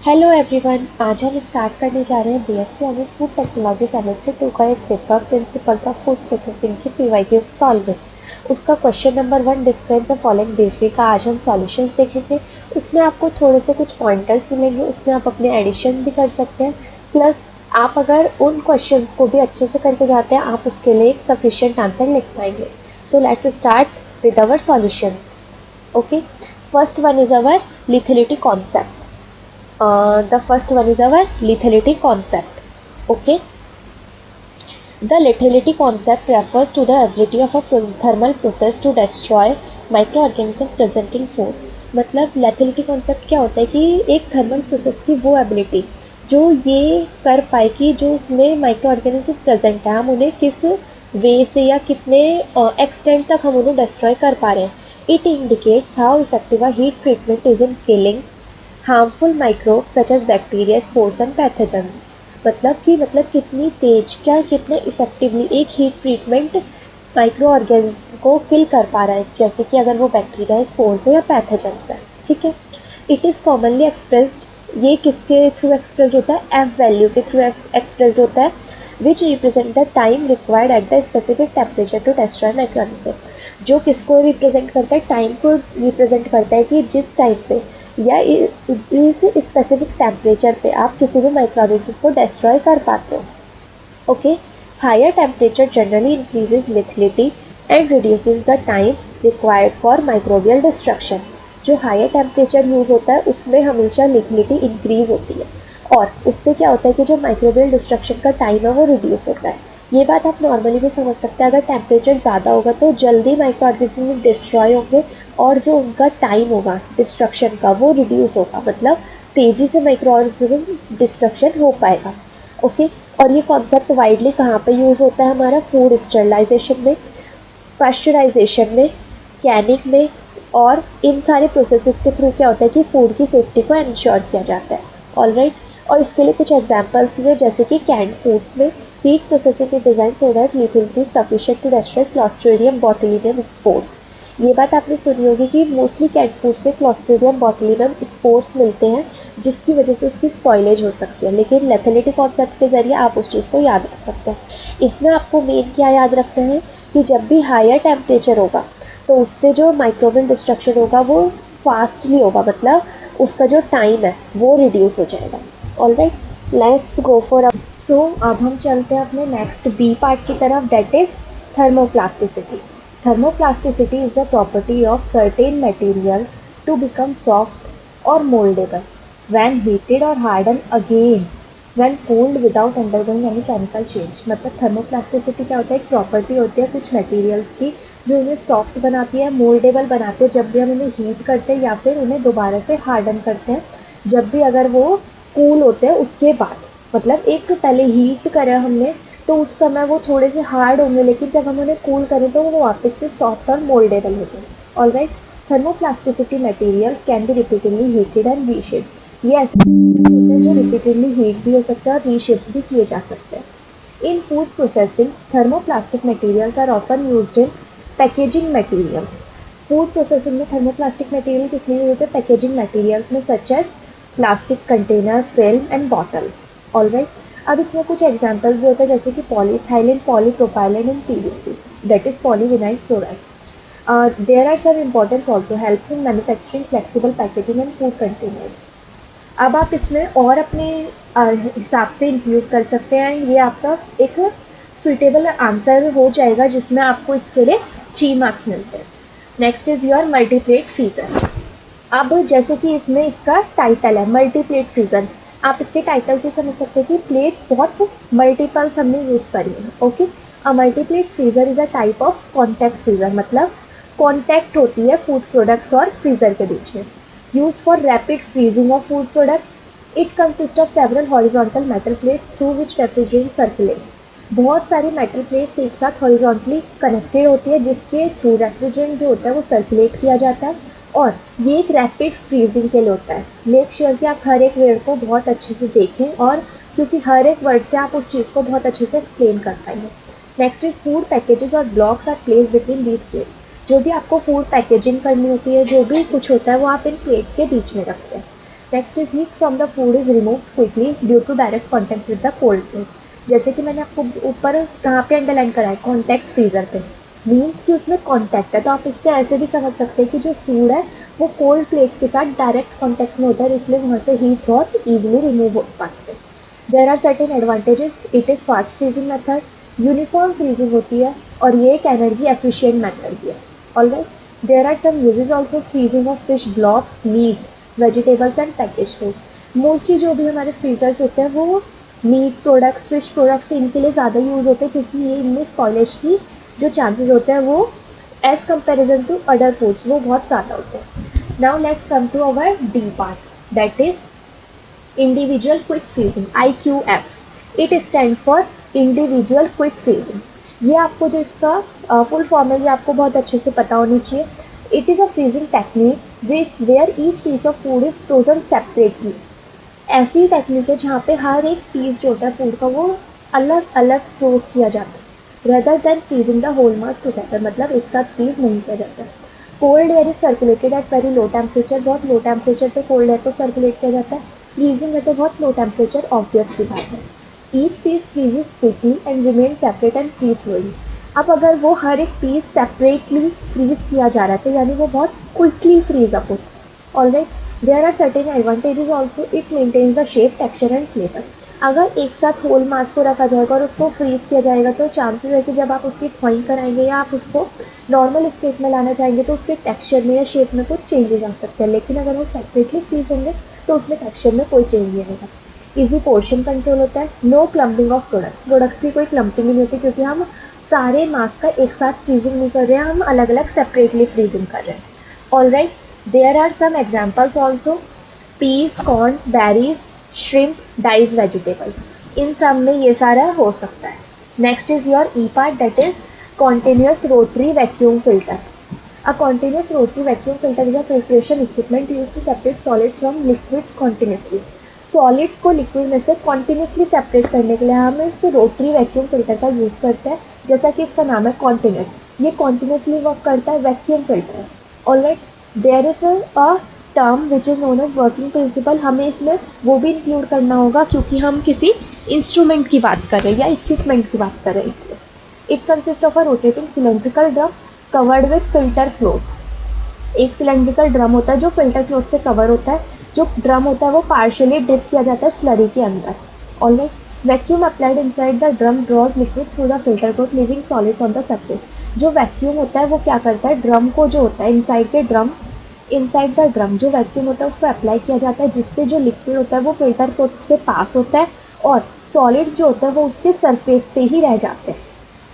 Hello everyone, आज हम start करने जा रहे हैं BSc honours food technology semester 2 का एक paper principle of food processing की पीवाईक्यू सॉल्विंग। उसका question number 1 describe the following basic का आज हम सॉल्यूशंस देखेंगे। उसमें आपको थोड़े से कुछ पॉइंटर्स मिलेंगे, उसमें आप अपने एडिशन भी कर सकते हैं। प्लस आप अगर उन क्वेश्चंस को भी अच्छे से करके जाते हैं, आप उसके लिए एक सफिशिएंट आंसर लिख पाएंगे। So let's start with our solutions. Okay, first one is our lethality concept. The first one is our lethality concept. Okay, the lethality concept refers to the ability of a thermal process to destroy microorganisms present in food. मतलब lethality concept क्या होता है कि एक thermal process की वो ability जो ये कर पाए कि जो उसमें माइक्रो ऑर्गेनिज्म प्रेजेंट है, हम उन्हें किस वे से या कितने एक्सटेंट तक हम उन्हें डिस्ट्रॉय कर पा रहे हैं. It indicates how effective heat treatment is in killing harmful microbe such as bacteria, spores and pathogens. मतलब कितनी तेज, क्या कितने इफेक्टिवली एक हीट ट्रीटमेंट माइक्रो ऑर्गेनिज्म को किल कर पा रहा है, जैसे कि अगर वो बैक्टीरिया है, स्पोर्स है या पैथोजेंस है. ठीक है, इट इज़ कॉमनली एक्सप्रेस्ड, ये किसके थ्रू एक्सप्रेस होता है, एफ वैल्यू के थ्रू एक्सप्रेस होता है, which represent the time required at the specific temperature to destroy micro organism. जो किसको रिप्रेजेंट करता है, टाइम को रिप्रेजेंट करता है कि जिस टाइम पे या इस स्पेसिफिक टेम्परेचर पे आप किसी भी माइक्रोऑर्गेनिज्म को डिस्ट्रॉय कर पाते हो. Okay, higher temperature generally increases lethality and reduces the time required for microbial destruction. जो हायर टेम्परेचर यूज होता है उसमें हमेशा लिथलिटी इंक्रीज होती है, और उससे क्या होता है कि जो माइक्रोबियल डिस्ट्रक्शन का टाइम है वो रिड्यूस होता है. ये बात आप नॉर्मली भी समझ सकते हैं, अगर टेम्परेचर ज़्यादा होगा तो जल्दी माइक्रोऑर्गेनिज्म डिस्ट्रॉय होंगे और जो उनका टाइम होगा डिस्ट्रक्शन का वो रिड्यूस होगा, मतलब तेज़ी से माइक्रोऑर्गेनिज्म डिस्ट्रक्शन हो पाएगा. ओके, और ये कॉन्सेप्ट वाइडली कहाँ पे यूज़ होता है, हमारा फूड स्टरलाइजेशन में, पास्चराइजेशन में, कैनिंग में, और इन सारे प्रोसेसेस के थ्रू क्या होता है कि फूड की सेफ्टी को इंश्योर किया जाता है. ऑलराइट, और इसके लिए कुछ एग्जांपल्स हैं, जैसे कि कैंड फूड्स में heat processing is designed so that lethality sufficient to destroy Clostridium botulinum spores. ये बात आपने सुनी होगी कि मोस्टली कैट फूड्स में क्लॉस्ट्रिडियम बोtulinum स्पोर्स मिलते हैं, जिसकी वजह से उसकी स्पॉइलेज हो सकती है. लेकिन लेथलिटी कॉन्सेप्ट के जरिए आप उस चीज़ को याद रख सकते हैं. इसमें आपको मेन क्या याद रखना है कि जब भी हायर टेम्परेचर होगा तो उससे जो माइक्रोबियल डिस्ट्रक्शन होगा वो फास्टली होगा, मतलब उसका जो टाइम है वो रिड्यूस हो जाएगा. Alright, let's go for so अब हम चलते हैं अपने नेक्स्ट बी पार्ट की तरफ, that is thermoplasticity. Thermoplasticity is the property of certain materials to become soft or moldable when heated or hardened again when cooled without undergoing any chemical change. मतलब थर्मोप्लास्टिसिटी क्या होता है, एक प्रॉपर्टी होती है कुछ मटेरियल्स की जो उन्हें सॉफ्ट बनाती है, मोल्डेबल बनाते हैं जब भी हम उन्हें हीट करते हैं या फिर उन्हें दोबारा से हार्डन करते हैं, जब भी अगर वो कूल होते हैं उसके बाद. मतलब एक तो पहले हीट करा हमने तो उस समय वो थोड़े से हार्ड होंगे, लेकिन जब हम उन्हें कूल करें तो वो वापस से सॉफ्ट और मोल्डेबल होते हैं. Alright, thermoplasticity material can be repeatedly heated and reshaped. ये ऐसे होते हैं जो रिपीटेडली हीट भी हो सकते हैं और रीशेप भी किए जा सकते हैं. In food processing thermoplastic materials are often used in packaging material. Food processing में थर्मोप्लास्टिक मटेरियल किस लिए यूज है, पैकेजिंग मटेरियल्स में, such as plastic container, film and bottles. Alright, अब इसमें कुछ एग्जांपल्स भी होते हैं, जैसे कि polyethylene, polypropylene and PVC, that is polyvinyl chloride. There are some important also help in manufacturing flexible packaging and food containers. अब आप इसमें और अपने हिसाब से इंक्लूड कर सकते हैं, ये आपका एक सुइटेबल आंसर हो जाएगा जिसमें आपको इसके लिए 3 मार्क्स मिलते हैं. Next is your multiplate freezer. अब जैसे कि इसमें इसका टाइटल है मल्टीप्लेट फ्रीजर, आप इसके टाइटल से समझ सकते हैं कि प्लेट बहुत मल्टीपल्स हमने यूज़ करी है. Okay, a multiplate freezer is a type of contact freezer, मतलब कॉन्टैक्ट होती है फूड प्रोडक्ट्स और फ्रीजर के बीच में. Use for rapid freezing of food products. It consist of several horizontal metal plates through which refrigerant circulate. बहुत सारी metal plates एक साथ हॉरिजॉन्टली कनेक्टेड होती है जिसके थ्रू रेफ्रिजरेंट जो होता है वो सर्कुलेट किया जाता है, और ये एक रैपिड फ्रीजिंग के लिए होता है. मेक श्योर कि आप हर एक वर्ड को बहुत अच्छे से देखें, और क्योंकि हर एक वर्ड से आप उस चीज़ को बहुत अच्छे से एक्सप्लेन कर पाएंगे. नेक्स्ट इज फूड पैकेजेस और blocks are place between these plates. जो भी आपको फूड पैकेजिंग करनी होती है, जो भी कुछ होता है वो आप इन प्लेट्स के बीच में रखते हैं. Next is heat from the food is remove quickly due to direct contact with the cold plate. जैसे कि मैंने आपको ऊपर कहाँ पे अंडरलाइन करा है, कॉन्टैक्ट फ्रीजर पे, मीन्स कि उसमें कॉन्टैक्ट है। तो आप इससे ऐसे भी समझ सकते हैं कि जो फूड है वो कोल्ड प्लेट के साथ डायरेक्ट कॉन्टैक्ट में होता है, इसलिए वहाँ से हीट बहुत ईजिली रिमूव हो पाते हैं। There are certain advantages, it is fast freezing method, uniform freezing होती है और ये एक एनर्जी एफिशिएंट मेथड भी है। Alright, there are some uses also, freezing of fish blocks, meat, vegetables and package food. Mostly जो भी हमारे फ्रीजर्स होते हैं वो मीट प्रोडक्ट्स, फिश प्रोडक्ट्स इनके लिए ज़्यादा यूज़ होते हैं, क्योंकि ये इनमें स्पॉइलेज की जो चांसेस होते हैं वो as comparison to other foods वो बहुत ज़्यादा होते हैं। Now let's come to our D part, that is individual quick freezing, IQF। It stand for individual quick freezing. ये आपको जो इसका फुल फॉर्म है ये आपको बहुत अच्छे से पता होनी चाहिए। It is a freezing technique where each piece of food is frozen separately. ऐसी टेक्निक है जहाँ पे हर एक पीस जो होता है फूड का वो अलग अलग फ्रोज किया जाता है, rather than freezing the whole mass together, मतलब एक साथ फ्रीज नहीं किया जाता। Cold air is circulated at very low temperature, बहुत लो टेम्परेचर पे कोल्ड एयर को सर्कुलेट किया जाता है। फ्रीजिंग है तो बहुत लो टेम्परेचर, ऑब्वियस की बात है। Each piece freezes quickly and remain separate and free flowing. अब अगर वो हर एक पीस सेपरेटली फ्रीज किया जा रहा है तो यानी वो बहुत क्विकली फ्रीज अप होता है। Alright, there are certain advantages also, it maintains the shape, texture and flavour. अगर एक साथ होल मास को रखा जाएगा और उसको फ्रीज किया जाएगा तो चांसेस है कि जब आप उसकी थॉइंग कराएंगे या आप उसको नॉर्मल स्टेट में लाना चाहेंगे तो उसके टेक्सचर में या शेप में कुछ चेंजेस आ सकते हैं, लेकिन अगर वो सेपरेटली फ्रीज होंगे तो उसमें टेक्सचर में कोई चेंज नहीं आएगा। इजी पोर्शन कंट्रोल होता है, नो क्लम्पिंग ऑफ प्रोडक्ट्स की कोई क्लम्पिंग नहीं होती, क्योंकि हम सारे मास का एक साथ फ्रीजिंग नहीं कर रहे हैं, हम अलग अलग सेपरेटली फ्रीजिंग कर रहे हैं। Alright, there are some examples also, peas, corn, berries, shrimp, diced vegetables, इन सब में ये सारा हो सकता है। Next is your E part, that is continuous rotary vacuum filter. A continuous rotary vacuum filter is a filtration equipment use to separate solid from liquid continuously. Solids को liquid में से कॉन्टिन्यूसली सेपरेट करने के लिए हम इस rotary vacuum filter का use करते हैं, जैसा कि इसका नाम है कॉन्टिन्यूस। ये कॉन्टिन्यूसली वर्क करता है, वैक्यूम फिल्टर है। Alright, there is a term which is known as working principle. हमें इसमें वो भी इंक्लूड करना होगा क्योंकि हम किसी इंस्ट्रूमेंट की बात कर रहे हैं या इक्विपमेंट की बात कर रहे हैं, इसलिए। It consist of a rotating cylindrical drum covered with filter float. एक सिलेंड्रिकल ड्रम होता है जो फिल्टर फ्लोट से कवर होता है। जो ड्रम होता है वो पार्शियली डिप किया जाता है स्लरी के अंदर। Alright, vacuum applied inside the drum draws liquid through the filter coat leaving solids on the surface. जो वैक्यूम होता है वो क्या करता है, ड्रम को जो होता है इनसाइड द ड्रम जो वैक्यूम होता है उसको अप्लाई किया जाता है, जिससे जो लिक्विड होता है वो फिल्टर कोट से पास होता है और सॉलिड जो होता है वो उसके सरफेस पे ही रह जाते हैं।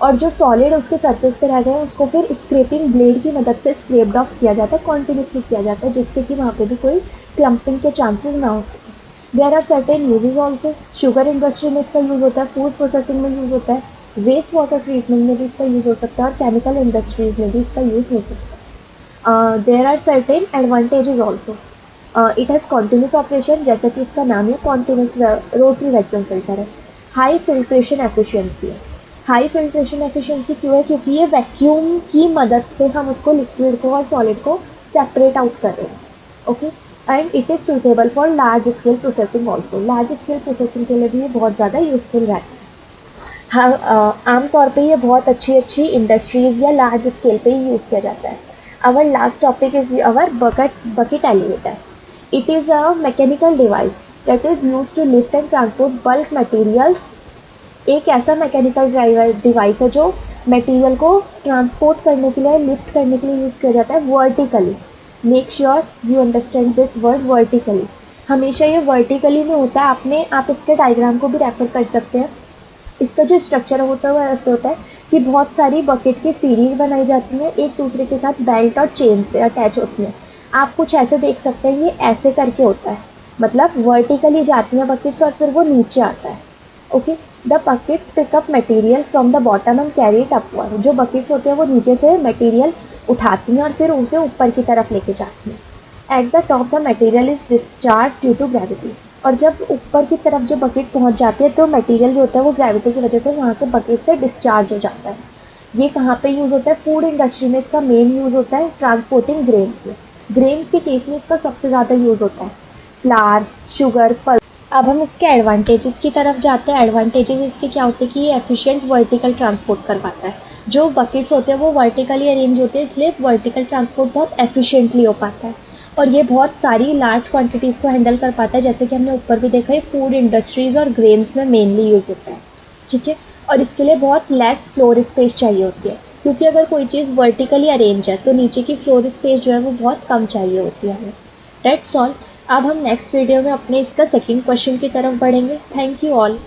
और जो सॉलिड उसके सरफेस पे रह गए हैं उसको फिर स्क्रैपिंग ब्लेड की मदद से स्क्रैप्ड ऑफ किया जाता है, कॉन्टिन्यूसली किया जाता है, जिससे कि वहाँ पे भी कोई क्लम्पिंग के चांसेस ना हो सके। There are certain usages also, sugar industry में इसका यूज़ होता है, फूड प्रोसेसिंग में यूज़ होता है, वेस्ट वाटर ट्रीटमेंट में भी इसका यूज़ हो सकता है और केमिकल इंडस्ट्रीज में भी इसका यूज़ हो सकता है। There are certain advantages also, it has continuous operation, जैसा कि इसका नाम है कॉन्टिन्यूस रोटरी वैक्यूम फिल्टर है। हाई फिल्ट्रेशन एफिशिएंसी है। हाई फिल्ट्रेशन एफिशिएंसी क्यों है, क्योंकि ये वैक्यूम की मदद से हम उसको लिक्विड को और सॉलिड को सेपरेट आउट कर रहे हैं। Okay, and it is suitable for large scale processing also. Large scale processing के लिए भी ये बहुत ज़्यादा यूजफुल रहता है। हाँ, आमतौर पे ये बहुत अच्छी इंडस्ट्रीज़ या लार्ज स्केल पे ही यूज़ किया जाता है। Our last topic is our bucket elevator. It is a mechanical device that is used to lift and transport bulk materials. एक ऐसा मैकेनिकल डिवाइस है जो मटेरियल को ट्रांसपोर्ट करने के लिए, लिफ्ट करने के लिए यूज़ किया जाता है vertically. Make sure you understand this word vertically. हमेशा ये वर्टिकली में होता है। आप इसके डायग्राम को भी रेफर कर सकते हैं। इसका जो स्ट्रक्चर होता है वो ऐसे होता है कि बहुत सारी बकेट की सीरीज बनाई जाती हैं, एक दूसरे के साथ बेल्ट और चेन से अटैच होती हैं। आप कुछ ऐसे देख सकते हैं, ये ऐसे करके होता है, मतलब वर्टिकली जाती हैं बकेट्स और फिर वो नीचे आता है। Okay, the buckets pickup material from the bottom and carry it upward. जो बकेट्स होते हैं वो नीचे से मटेरियल उठाती हैं और फिर उसे ऊपर की तरफ लेके जाती हैं। At the top the material is discharge due to gravity. और जब ऊपर की तरफ जो बकेट पहुंच जाती है तो मटेरियल जो होता है वो ग्रेविटी की वजह से वहाँ से बकेट से डिस्चार्ज हो जाता है। ये कहाँ पे यूज़ होता है, फूड इंडस्ट्री में इसका मेन यूज़ होता है ट्रांसपोर्टिंग ग्रेन्स में। ग्रेन्स के केस में इसका सबसे ज़्यादा यूज़ होता है। Flower, sugar, pulp. अब हम इसके एडवांटेजेस की तरफ जाते हैं। एडवांटेजेस इसके क्या होते हैं कि ये एफिशिएंट वर्टिकल ट्रांसपोर्ट करवाता है। जो बकेट्स होते हैं वो वर्टिकली अरेंज होते हैं, इसलिए वर्टिकल ट्रांसपोर्ट बहुत एफिशिएंटली हो पाता है। और ये बहुत सारी लार्ज क्वांटिटीज़ को हैंडल कर पाता है, जैसे कि हमने ऊपर भी देखा है, फूड इंडस्ट्रीज़ और ग्रेन्स में मेनली यूज़ होता है। ठीक है। और इसके लिए बहुत लेस फ्लोर स्पेस चाहिए होती है, क्योंकि अगर कोई चीज़ वर्टिकली अरेंज है तो नीचे की फ्लोर स्पेस जो है वो बहुत कम चाहिए होती है हमें। That's all. अब हम नेक्स्ट वीडियो में अपने इसका सेकंड क्वेश्चन की तरफ बढ़ेंगे। Thank you all.